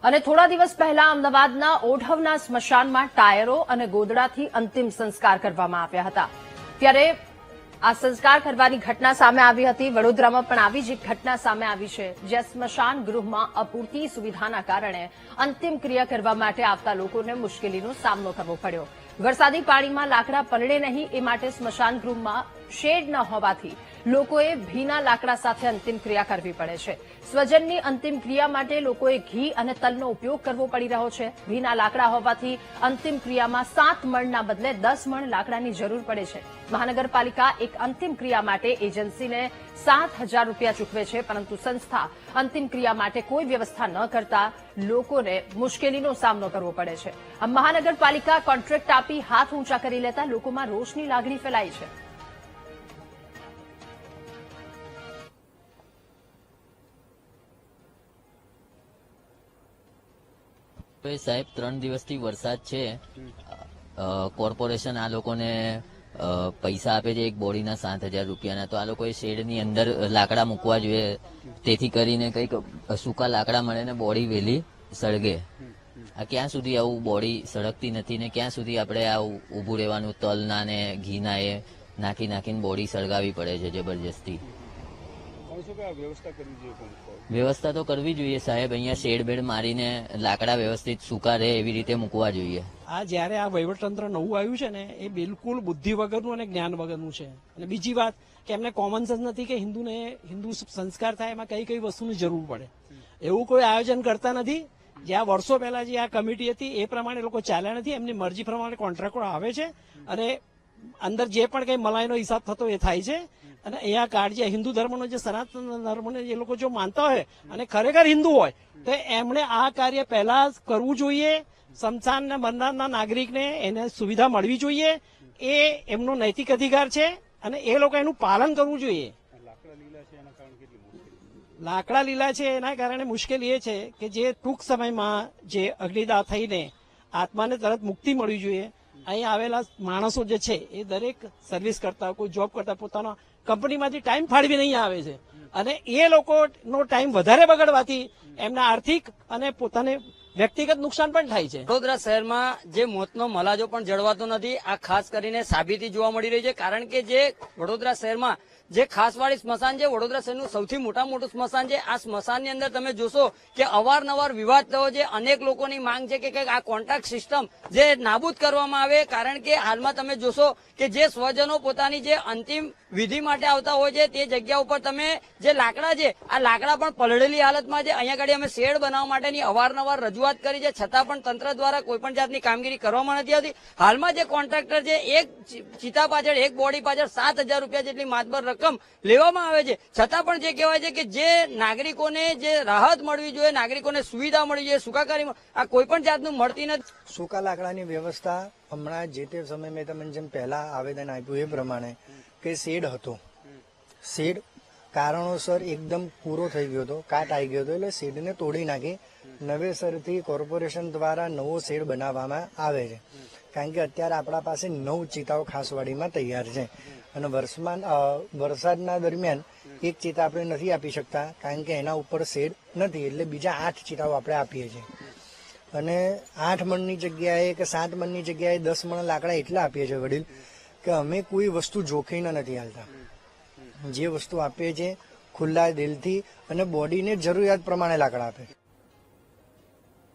અને થોડા દિવસ પહેલા અમદાવાદના ઓઢવના સ્મશાનમાં ટાયરો અને ગોદડાથી અંતિમ સંસ્કાર કરવામાં આવ્યા હતા. ત્યારે આ સંસ્કાર કરવાની ઘટના સામે આવી હતી. વડોદરામાં પણ આવી જ એક ઘટના સામે આવી છે, જ્યાં સ્મશાન ગૃહમાં અપૂરતી સુવિધાના કારણે અંતિમ ક્રિયા કરવા માટે આવતા લોકોને મુશ્કેલીનો સામનો કરવો પડ્યો. વરસાદી પાણીમાં લાકડા પલળે નહીં એ માટે સ્મશાન ગૃહમાં શેડ ન હોવાથી લોકોએ ભીના લાકડા સાથે અંતિમ ક્રિયા કરવી પડે છે. સ્વજનની અંતિમ ક્રિયા માટે લોકોએ ઘી અને તલનો ઉપયોગ કરવો પડી રહ્યો છે. ભીના લાકડા હોવાથી અંતિમ ક્રિયામાં 7 મણના બદલે 10 મણ લાકડાની જરૂર પડે છે. મહાનગરપાલિકા એક અંતિમ ક્રિયા માટે એજન્સીને 7,000 રૂપિયા ચૂકવે છે, પરંતુ સંસ્થા અંતિમ ક્રિયા માટે કોઈ વ્યવસ્થા ન કરતા લોકોને મુશ્કેલીનો સામનો કરવો પડે છે. આ મહાનગરપાલિકા કોન્ટ્રાક્ટ આપી હાથ ઊંચા કરી લેતા લોકોમાં રોષની લાગણી ફેલાઈ છે. સાહેબ 3 દિવસથી વરસાદ છે. કોર્પોરેશન આ લોકોને પૈસા આપે છે એક બોડીના 7,000 રૂપિયાના, તો આ લોકોએ શેડની અંદર લાકડા મૂકવા જોઈએ, તેથી કરીને કંઈક સૂકા લાકડા મળે ને બોડી વહેલી સળગે. આ ક્યાં સુધી આવું બોડી સળગતી નથી ને ક્યાં સુધી આપણે આ ઊભું રહેવાનું? તલના ને ઘીના એ નાખીને બોડી સળગાવી પડે છે જબરજસ્તી. વ્યવસ્થા તો કરવી જોઈએ સાહેબ. અહીંયા શેડ બેડ મારીને લાકડા વ્યવસ્થિત સૂકા રહે એવી રીતે મૂકવા જોઈએ. આ જયારે આ વહીવટતંત્ર નવું આવ્યું છે ને, એ બિલકુલ બુદ્ધિ વગરનું અને જ્ઞાન વગરનું છે. અને બીજી વાત કે એમને કોમન સેન્સ નથી કે હિન્દુ સંસ્કાર થાય એમાં કઈ કઈ વસ્તુની જરૂર પડે. એવું કોઈ આયોજન કરતા નથી. જ્યાં વર્ષો પહેલા જે આ કમિટી હતી એ પ્રમાણે લોકો ચાલ્યા નથી. એમની મરજી પ્રમાણે કોન્ટ્રાક્ટરો આવે છે અને અંદર જે પણ કઈ મલાઈનો હિસાબ થતો એ થાય છે. અને અહીંયા કાળજી હિન્દુ ધર્મનો જે સનાતન ધર્મને એ લોકો જો માનતા હોય અને ખરેખર હિન્દુ હોય તો એમણે આ કાર્ય પહેલા કરવું જોઈએ. સ્મશાનના મરનારના નાગરિકને એને સુવિધા મળવી જોઈએ. એ એમનો નૈતિક અધિકાર છે અને એ લોકો એનું પાલન કરવું જોઈએ. લાકડા લીલા છે એના કારણે મુશ્કેલી એ છે કે જે ટૂંક સમયમાં જે અગ્નિદાહ થઈને આત્માને તરત મુક્તિ મળવી જોઈએ. અહીં આવેલા માણસો જે છે એ દરેક સર્વિસ કરતા કોઈ જોબ કરતા પોતાના કંપનીમાંથી ટાઈમ ફાળવી નહીં આવે છે અને એ લોકોનો ટાઈમ વધારે બગડવાથી એમના આર્થિક અને પોતાને વ્યક્તિગત નુકસાન પણ થાય છે. વડોદરા શહેરમાં જે મોતનો મલાજો પણ જળવાતો નથી. આ ખાસ કરીને સાબિતી જોવા મળી રહી છે, કારણ કે જે વડોદરા શહેરમાં જે ખાસવાડી સ્મશાન છે, વડોદરા શહેરનું સૌથી મોટું સ્મશાન છે. આ સ્મશાનની અંદર તમે જોશો કે અવારનવાર વિવાદ થયો છે. અનેક લોકોની માંગ છે કે આ કોન્ટ્રાક્ટ સિસ્ટમ જે નાબૂદ કરવામાં આવે, કારણ કે હાલમાં તમે જોશો કે જે સ્વજનો પોતાની જે અંતિમ વિધિ માટે આવતા હોય છે તે જગ્યા ઉપર તમે જે લાકડા છે, આ લાકડા પણ પલળેલી હાલતમાં છે. અહીંયા આગળ અમે શેડ બનાવવા માટેની અવારનવાર રજૂઆત કરી છે, છતાં પણ તંત્ર દ્વારા કોઈ પણ જાતની કામગીરી કરવામાં નથી આવતી. હાલમાં જે કોન્ટ્રાક્ટર છે, એક ચિતા પાછળ એક બોડી પાછળ 7,000 રૂપિયા જેટલી માતબર રકમ લેવામાં આવે છે, છતાં પણ જે કહેવાય છે કે જે નાગરિકોને જે રાહત મળવી જોઈએ, નાગરિકોને સુવિધા મળવી જોઈએ, સુખાકારી આ કોઈ પણ જાતનું મળતી નથી. સૂકા લાકડાની વ્યવસ્થા હમણાં જે તે સમય મેં તમને જેમ પહેલા આવેદન આપ્યું એ પ્રમાણે કે શેડ હતો, શેડ કારણોસર એકદમ પૂરો થઈ ગયો હતો, કાટ આવી ગયો હતો, એટલે શેડને તોડી નાખી નવેસરથી કોર્પોરેશન દ્વારા નવો શેડ બનાવવામાં આવે છે. કારણ કે અત્યારે આપણા પાસે 9 ચિતાઓ ખાસવાડીમાં તૈયાર છે અને વરસાદના દરમિયાન એક ચિતા આપણે નથી આપી શકતા કારણ કે એના ઉપર શેડ નથી, એટલે બીજા 8 ચિતાઓ આપણે આપીએ છીએ. અને 8 મણની જગ્યાએ કે 7 મણની જગ્યાએ 10 મણ લાકડા એટલા આપીએ છીએ વડીલ કે અમે કોઈ વસ્તુ જોખીને નથી હાલતા. જે વસ્તુ આપીએ છીએ ખુલ્લા દિલથી અને બોડીને જરૂરિયાત પ્રમાણે લાકડા આપે.